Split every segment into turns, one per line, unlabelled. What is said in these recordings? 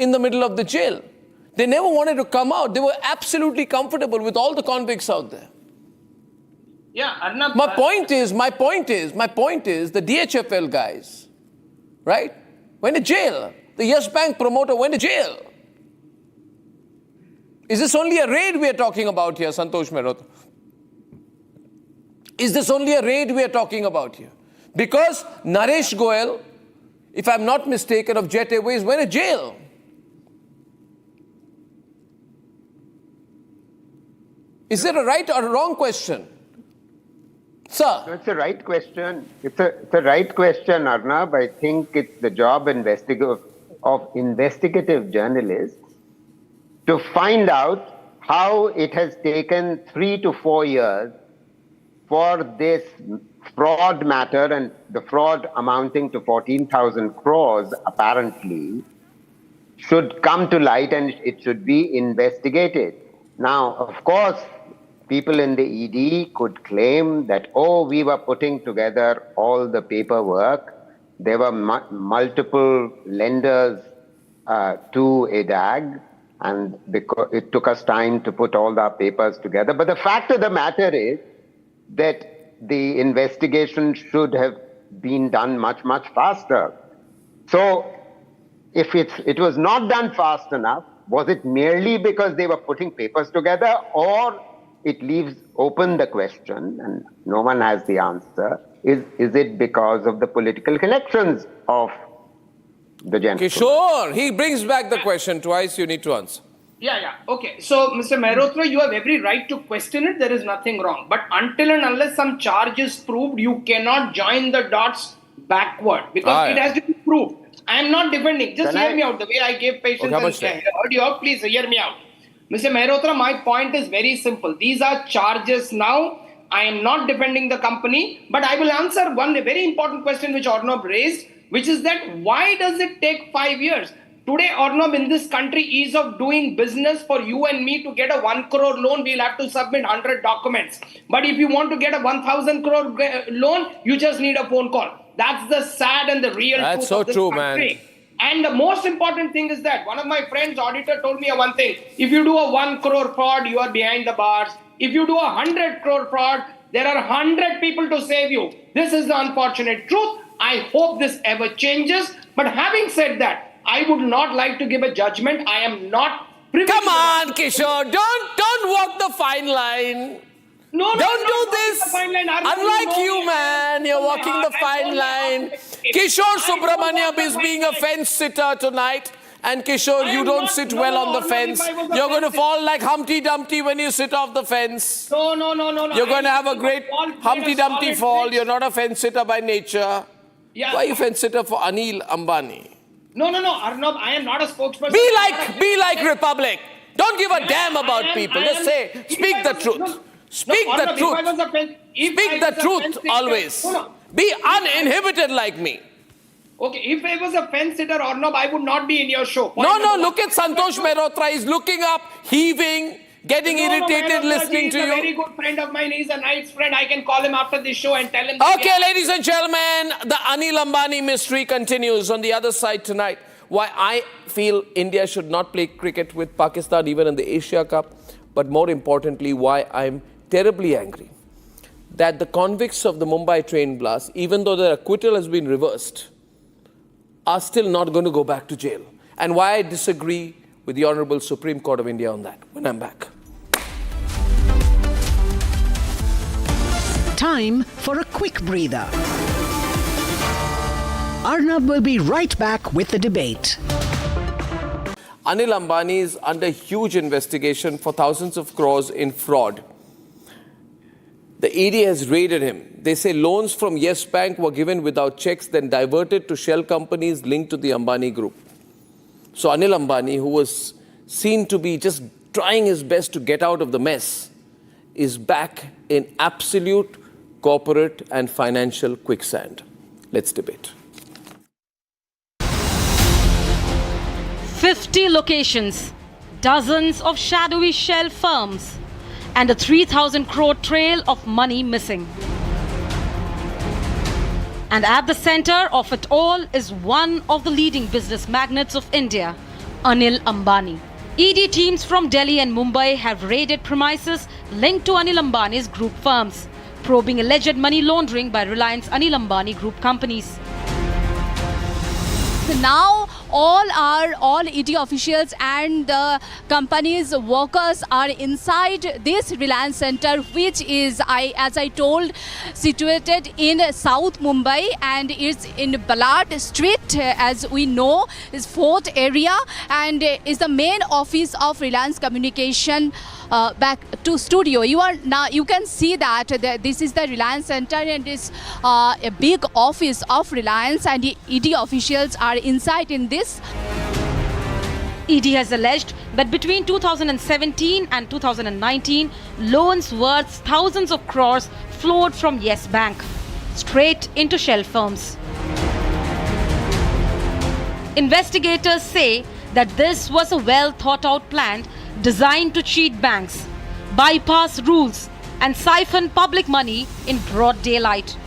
in the middle of the jail. They never wanted to come out. They were absolutely comfortable with all the convicts out there.
Yeah, Arnab.
My point is, the DHFL guys, right, went to jail. The Yes Bank promoter went to jail. Is this only a raid we are talking about here, Santosh Mehrotra? Is this only a raid we are talking about here? Because Naresh Goyal, if I'm not mistaken, of Jet Airways, went to jail. Is it a right or a wrong question? Sir?
No, it's a right question. It's a right question, Arnab. I think it's the job of investigative journalists to find out how it has taken 3 to 4 years for this fraud matter, and the fraud amounting to 14,000 crores apparently should come to light and it should be investigated. Now, of course, people in the ED could claim that, oh, we were putting together all the paperwork. There were multiple lenders to ADAG, and because it took us time to put all the papers together. But the fact of the matter is that the investigation should have been done much, much faster. So if it was not done fast enough, was it merely because they were putting papers together, or it leaves open the question, and no one has the answer, is it because of the political connections of the gentleman?
Kishore, he brings back the question twice, you need to answer.
Yeah. Okay. So, Mr. Mehrotra, you have every right to question it. There is nothing wrong. But until and unless some charge is proved, you cannot join the dots backward because it has to be proved. I am not defending. Just hear me out. The way I gave patience and heard you out, please hear me out. Mr. Mehrotra, my point is very simple. These are charges now. I am not defending the company, but I will answer one very important question which Arnab raised, which is that why does it take 5 years? Today, Arnab, in this country, ease of doing business for you and me to get a 1 crore loan, we'll have to submit 100 documents. But if you want to get a 1,000 crore loan, you just need a phone call. That's the sad and the real truth of this country. Man. And the most important thing is that one of my friends, auditor, told me one thing. If you do a 1 crore fraud, you are behind the bars. If you do a 100 crore fraud, there are 100 people to save you. This is the unfortunate truth. I hope this ever changes. But having said that, I would not like to give a judgment. I am not privy.
Come on, Kishore. Don't walk the fine line.
No,
don't do this. Unlike you, man, you're walking the fine line. Kishore Subramaniam is being a fence sitter tonight. And Kishore, you don't sit well on the fence. You're going to fall like Humpty Dumpty when you sit off the fence.
No.
You're going to have a great Humpty Dumpty fall. You're not a fence sitter by nature.
Yeah.
Why are you fence sitter for Anil Ambani?
No, Arnab, I am not a spokesperson.
Be like Republic. Don't give a damn about people. Just say, speak the truth. Speak the truth. Speak the truth always. Be uninhibited like me.
Okay, if I was a fence sitter, Arnab, I would not be in your show.
No, look at Santosh Mehrotra. He's looking up, heaving, getting irritated listening to you.
He's a very good friend of mine. He's a nice friend. I can call him after this show and tell him.
Okay, ladies and gentlemen, the Anil Ambani mystery continues on the other side tonight. Why I feel India should not play cricket with Pakistan even in the Asia Cup. But more importantly, why I'm terribly angry that the convicts of the Mumbai train blast, even though their acquittal has been reversed, are still not going to go back to jail. And why I disagree with the Honorable Supreme Court of India on that when I'm back.
Time for a quick breather. Arnab will be right back with the debate.
Anil Ambani is under huge investigation for thousands of crores in fraud. The ED has raided him. They say loans from Yes Bank were given without checks, then diverted to shell companies linked to the Ambani group. So Anil Ambani, who was seen to be just trying his best to get out of the mess, is back in absolute corporate and financial quicksand. Let's debate.
50 locations, dozens of shadowy shell firms, and a 3,000 crore trail of money missing. And at the center of it all is one of the leading business magnates of India, Anil Ambani. ED teams from Delhi and Mumbai have raided premises linked to Anil Ambani's group firms, probing alleged money laundering by Reliance Anil Ambani group companies.
So now all ED officials and the company's workers are inside this Reliance Center, which is, as I told, situated in South Mumbai, and it's in Ballard Street, as we know, is 4th area, and is the main office of Reliance Communication. Back to studio. You can see that this is the Reliance Center, and it's a big office of Reliance, and the ED officials are inside in this.
ED has alleged that between 2017 and 2019, loans worth thousands of crores flowed from Yes Bank straight into shell firms. Investigators say that this was a well thought out plan designed to cheat banks, bypass rules, and siphon public money in broad daylight.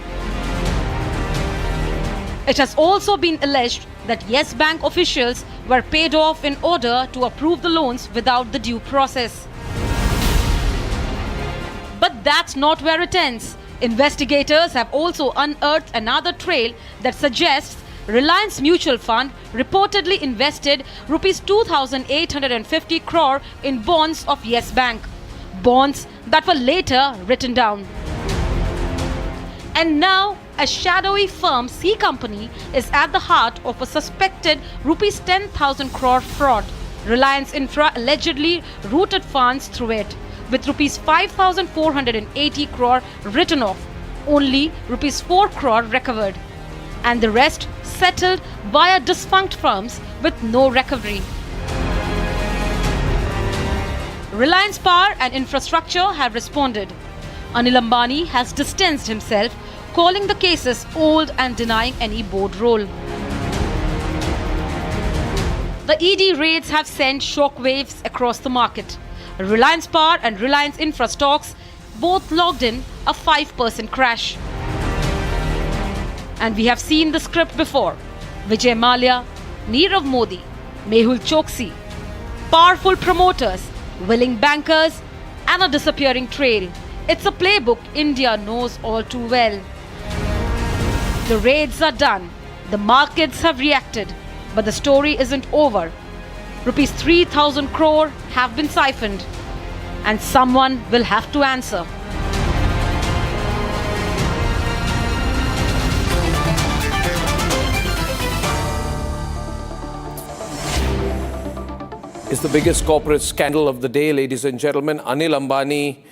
It has also been alleged that Yes Bank officials were paid off in order to approve the loans without the due process. But that's not where it ends. Investigators have also unearthed another trail that suggests Reliance Mutual Fund reportedly invested rupees 2,850 crore in bonds of Yes Bank, bonds that were later written down. And now, a shadowy firm, C Company, is at the heart of a suspected rupees 10,000 crore fraud. Reliance Infra allegedly routed funds through it, with rupees 5,480 crore written off, only rupees 4 crore recovered, and the rest settled via defunct firms with no recovery. Reliance Power and Infrastructure have responded. Anil Ambani has distanced himself, calling the cases old and denying any board role. The ED raids have sent shockwaves across the market. Reliance Power and Reliance Infra stocks both logged in a 5% crash. And we have seen the script before. Vijay Mallya, Nirav Modi, Mehul Choksi, powerful promoters, willing bankers, and a disappearing trail. It's a playbook India knows all too well. The raids are done. The markets have reacted. But the story isn't over. Rupees 3,000 crore have been siphoned. And someone will have to answer.
It's the biggest corporate scandal of the day, ladies and gentlemen. Anil Ambani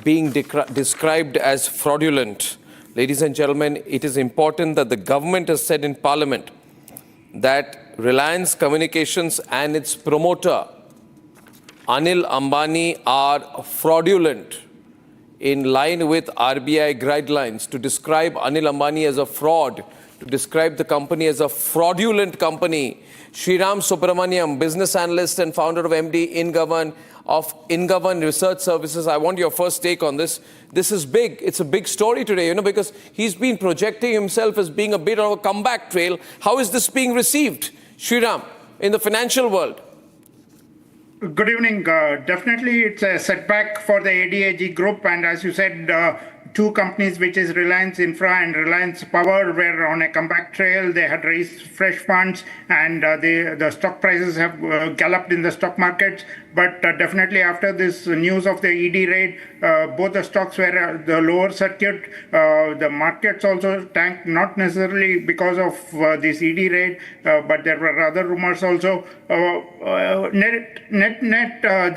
being described as fraudulent. Ladies and gentlemen, it is important that the government has said in Parliament that Reliance Communications and its promoter, Anil Ambani, are fraudulent in line with RBI guidelines. To describe Anil Ambani as a fraud, to describe the company as a fraudulent company. Sriram Subramaniam, business analyst and founder of MD InGovern Research Services. I want your first take on this. This is big. It's a big story today, because he's been projecting himself as being a bit of a comeback trail. How is this being received, Sriram, in the financial world?
Good evening. Definitely, it's a setback for the ADAG group. And as you said, two companies, which is Reliance Infra and Reliance Power, were on a comeback trail. They had raised fresh funds, and the stock prices have galloped in the stock markets. But definitely after this news of the ED raid, both the stocks were the lower circuit. The markets also tanked, not necessarily because of this ED raid, but there were other rumors also. Net,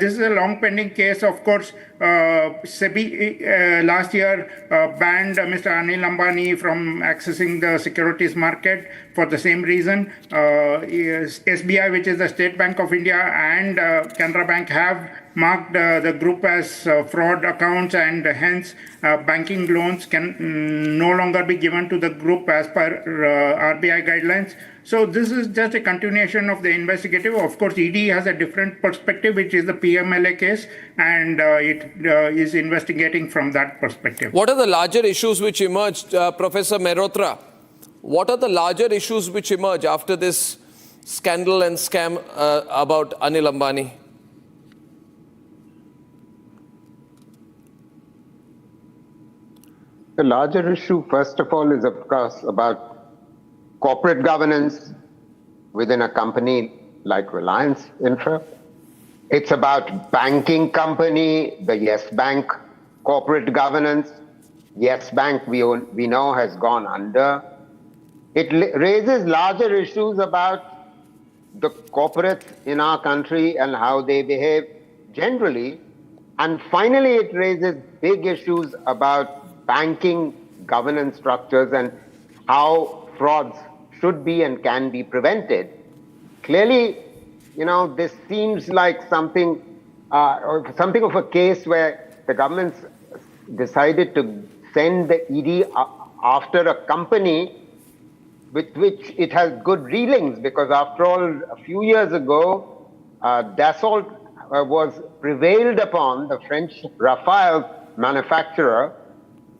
this is a long pending case, of course. SEBI last year banned Mr. Anil Ambani from accessing the securities market for the same reason. SBI, which is the State Bank of India, and Canara Bank have marked the group as fraud accounts, and hence banking loans can no longer be given to the group as per RBI guidelines. So this is just a continuation of the investigative. Of course, ED has a different perspective, which is the PMLA case, and it is investigating from that perspective.
What are the larger issues which emerged, Professor Mehrotra? What are the larger issues which emerge after this scandal and scam about Anil Ambani?
The larger issue, first of all, is of course about corporate governance within a company like Reliance Infra. It's about banking company, the Yes Bank corporate governance. Yes Bank, we know, has gone under. It raises larger issues about the corporates in our country and how they behave generally. And finally, it raises big issues about banking governance structures and how frauds should be and can be prevented. Clearly, this seems like something of a case where the government's decided to send the ED after a company with which it has good dealings, because after all, a few years ago, Dassault was prevailed upon, the French Rafale manufacturer,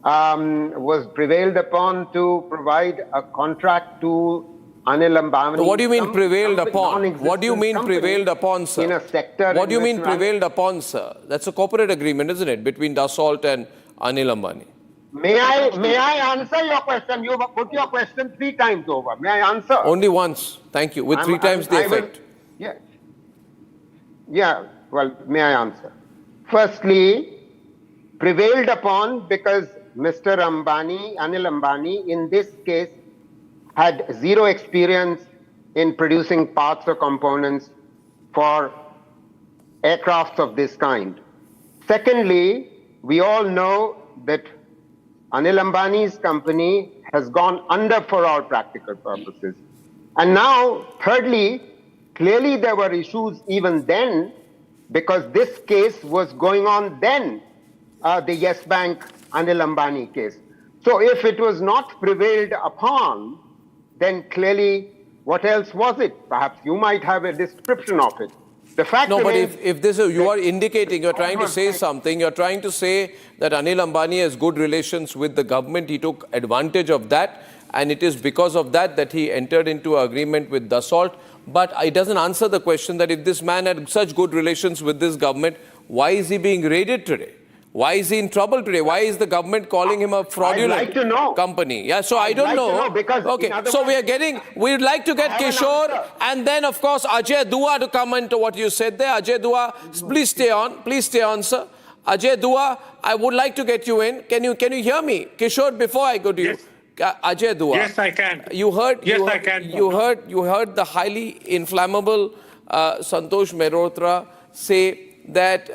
was prevailed upon to provide a contract to Anil Ambani.
What do you mean prevailed upon? What do you mean prevailed upon, sir?
In a sector.
What do you mean prevailed upon, sir? That's a corporate agreement, isn't it, between Dassault and Anil Ambani?
May I answer your question? You put your question 3 times over. May I answer?
Only once. Thank you. With 3 times the effect.
Yeah. Well, may I answer? Firstly, prevailed upon because Mr. Ambani, Anil Ambani, in this case, had zero experience in producing parts or components for aircrafts of this kind. Secondly, we all know that Anil Ambani's company has gone under for all practical purposes. And now, thirdly, clearly there were issues even then, because this case was going on then, the Yes Bank Anil Ambani case. So if it was not prevailed upon, then clearly what else was it? Perhaps you might have a description of it. The fact
No, but
remains
if this is, you are indicating, you're trying to say something, you're trying to say that Anil Ambani has good relations with the government, he took advantage of that, and it is because of that that he entered into an agreement with Dassault. But it doesn't answer the question that if this man had such good relations with this government, why is he being raided today? Why is he in trouble today? Why is the government calling him a fraudulent
I'd like to know.
company? Yeah, so I don't know.
Because
okay, so we'd like to get Kishore and then, of course, Ajay Dua to comment to what you said there. Ajay Dua, please stay on, sir. Ajay Dua, I would like to get you in. Can you hear me? Kishore, before I go to you. Ajay Dua.
Yes, I can.
I can. You heard the highly inflammable Santosh Mehrotra say that,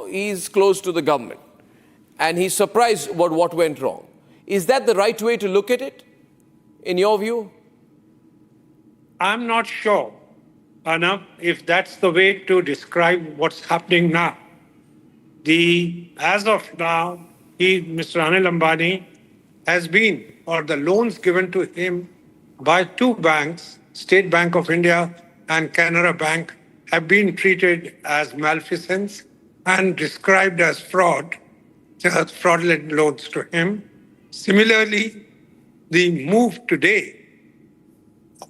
he's close to the government and he's surprised what went wrong. Is that the right way to look at it, in your view?
I'm not sure, Arnab, if that's the way to describe what's happening now. As of now, Mr. Anil Ambani, has been, or the loans given to him by 2 banks, State Bank of India and Canara Bank, have been treated as malfeasance and described as fraudulent loans to him. Similarly, the move today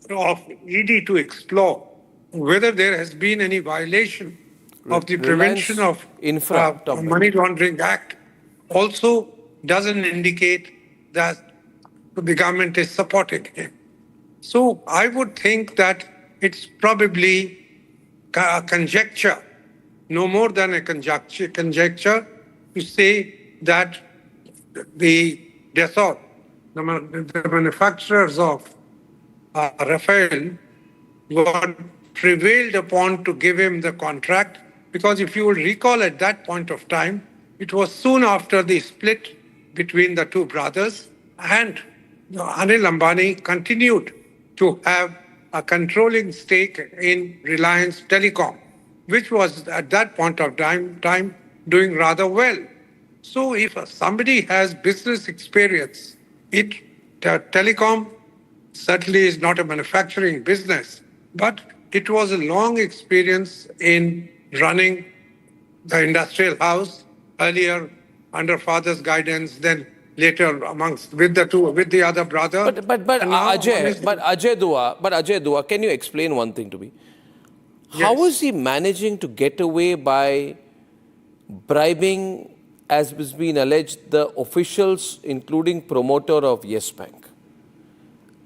of ED to explore whether there has been any violation of the Prevention of Money Laundering Act also doesn't indicate that the government is supporting him. So I would think that it's probably a conjecture, no more than a conjecture, to say that the Dassault, the manufacturers of Rafale, were prevailed upon to give him the contract, because if you will recall at that point of time, it was soon after the split between the 2 brothers, and Anil Ambani continued to have a controlling stake in Reliance Telecom, which was at that point of time doing rather well. So if somebody has business experience, telecom certainly is not a manufacturing business, but it was a long experience in running the industrial house, earlier under father's guidance, then later with the other brother.
But
And now
Ajay Dua, can you explain one thing to me? How
Yes.
was he managing to get away by bribing, as has been alleged, the officials, including promoter of Yes Bank?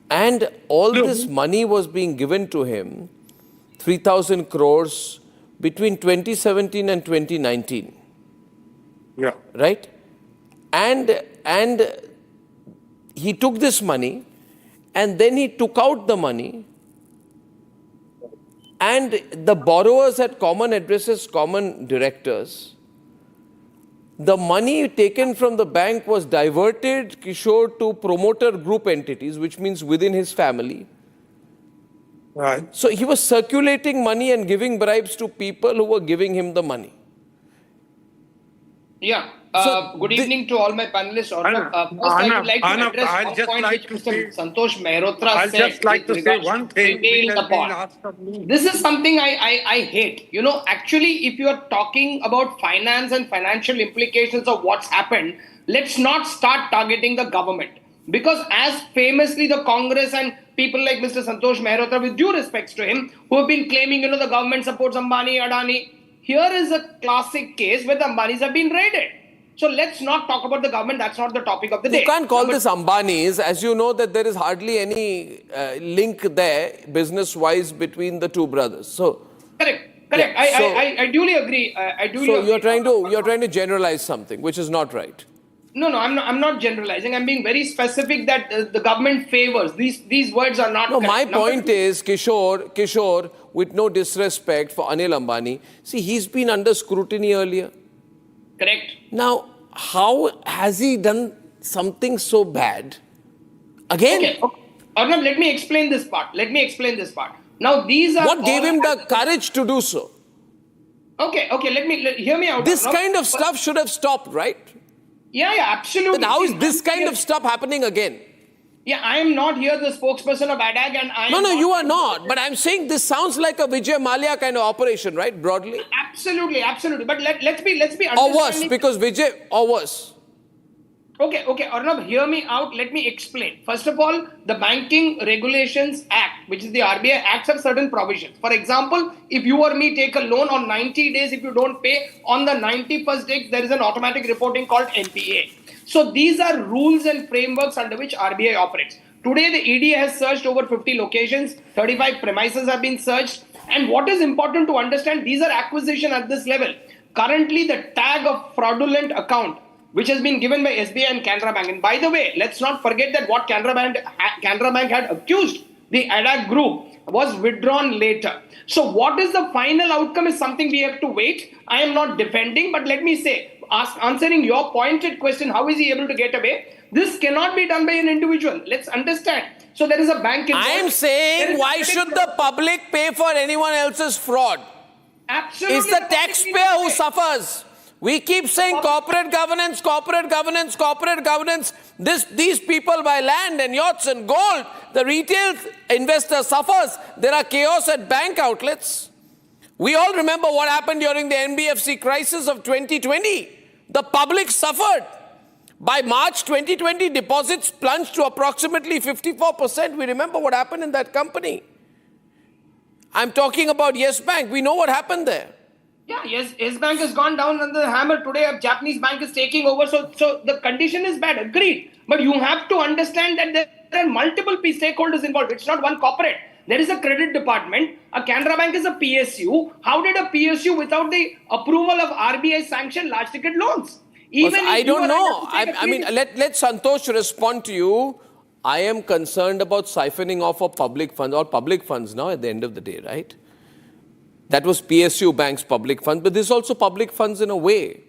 And all this money was being given to him, 3,000 crores, between 2017 and 2019,
Yeah.
right? And he took this money, and then he took out the money, and the borrowers had common addresses, common directors. The money taken from the bank was diverted, Kishore, to promoter group entities, which means within his family.
Right.
So he was circulating money and giving bribes to people who were giving him the money.
Yeah.
So
Good evening to all my panelists. Arnab, first, I would like to
Arnab,
address
I'll
one
just
point
like
which
to
Mr.
say-
Santosh Mehrotra
I'll
said.
just like
with
to say
regards
one
to
thing which
retail
has been
support.
asked of me.
This is something I hate. You know, actually, if you are talking about finance and financial implications of what's happened, let's not start targeting the government. Because as famously the Congress and people like Mr. Santosh Mehrotra, with due respects to him, who have been claiming, you know, the government supports Ambani, Adani. Here is a classic case where the Ambanis have been raided. So let's not talk about the government. That's not the topic of the day.
You can't call
Number
this Ambani's, as you know that there is hardly any link there, business-wise, between the two brothers. So,
Correct.
Yeah, so-
I duly agree. I duly
so
agree.
you're trying to generalize something, which is not right.
No, I'm not generalizing. I'm being very specific that the government favors. These words are not
No,
correct.
my
Number
point
two-
is, Kishore, with no disrespect for Anil Ambani, see, he's been under scrutiny earlier.
Correct.
Now, how has he done something so bad? Again,
Okay. Arnab, let me explain this part. Now, these are
what gave
all-
him the courage to do so?
Okay. Hear me out.
This
Arnab.
kind of stuff should have stopped, right?
Yeah, absolutely.
Then how is
See,
this
I'm
kind
here-
of stuff happening again?
Yeah, I am not here the spokesperson of ADAG and I am
No, you are not. But I'm saying this sounds like a Vijay Mallya kind of operation, right? Broadly.
Absolutely. But let's be
Or worse,
understanding.
because or worse.
Okay, Arnab, hear me out. Let me explain. First of all, the Banking Regulations Act, which is the RBI Act, have certain provisions. For example, if you or me take a loan on 90 days, if you don't pay on the 91st day, there is an automatic reporting called NPA. So these are rules and frameworks under which RBI operates. Today, the ED has searched over 50 locations, 35 premises have been searched. And what is important to understand, these are acquisition at this level. Currently, the tag of fraudulent account, which has been given by SBI and Canara Bank. And by the way, let's not forget that what Canara Bank had accused the ADAG group was withdrawn later. So what is the final outcome is something we have to wait. I am not defending, but let me say, answering your pointed question, how is he able to get away? This cannot be done by an individual. Let's understand. So there is a bank involved.
I am saying, why should the public pay for anyone else's fraud?
Absolutely.
It's the taxpayer who suffers. We keep saying corporate governance. These people buy land and yachts and gold. The retail investor suffers. There are chaos at bank outlets. We all remember what happened during the NBFC crisis of 2020. The public suffered. By March 2020, deposits plunged to approximately 54%. We remember what happened in that company. I'm talking about Yes Bank. We know what happened there.
Yeah, yes, Bank has gone down under the hammer. Today, a Japanese bank is taking over. So the condition is bad. Agreed. But you have to understand that there are multiple stakeholders involved. It's not one corporate. There is a credit department. A Canara Bank is a PSU. How did a PSU, without the approval of RBI, sanction large ticket loans?
I don't know. I mean, let Santosh respond to you. I am concerned about siphoning off of public funds, or public funds now at the end of the day, right? That was PSU Bank's public funds, but this is also public funds in a way.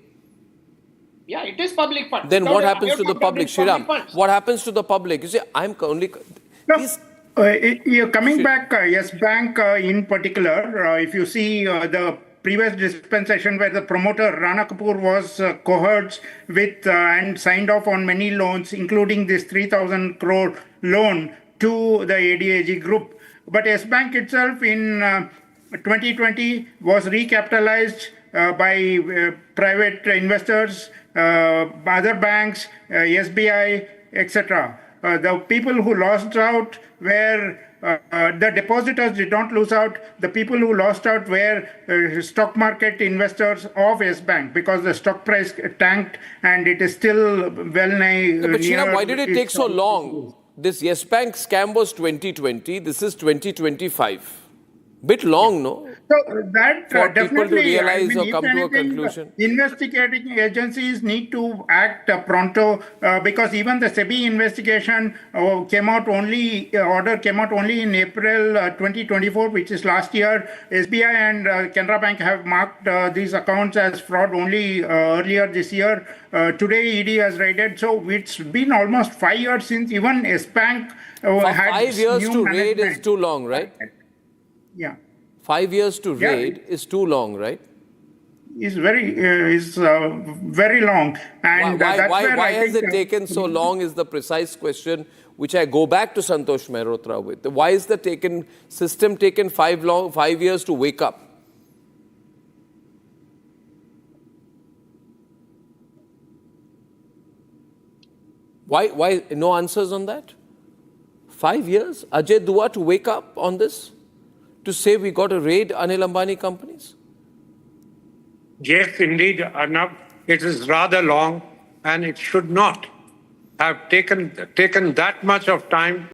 Yeah, it is public funds.
Then
Without
what
a-
happens to the public, Shriram?
funds.
What happens to the public? You see, I'm only...
No,
These-
coming back, Yes Bank in particular, if you see the previous dispensation where the promoter Rana Kapoor was cohorts with and signed off on many loans, including this 3,000 crore loan to the ADAG group. But Yes Bank itself in 2020 was recapitalized by private investors, other banks, SBI, etc. The people who lost out were the depositors did not lose out. The people who lost out were stock market investors of Yes Bank because the stock price tanked and it is still well nigh.
But Srinath, why did it take so long? This Yes Bank scam was 2020. This is 2025. Bit long, no?
So that
For people to
definitely,
realize or
if
come to a
anything,
conclusion.
Investigating agencies need to act pronto because even the SEBI investigation order came out only in April 2024, which is last year. SBI and Canara Bank have marked these accounts as fraud only earlier this year. Today, ED has raided. So it's been almost 5 years since even S Bank had
5 years
new
to raid
management.
is too long, right?
Yeah.
5 years to raid is too long, right?
Is very long, and that's where
why
I
has
think,
it taken so long is the precise question which I go back to Santosh Mehrotra with. Why is the system taken 5 years to wake up? Why no answers on that? 5 years? Ajay Dua to wake up on this? To say we got to raid Anil Ambani companies?
Yes, indeed, Arnab. It is rather long and it should not have taken that much of time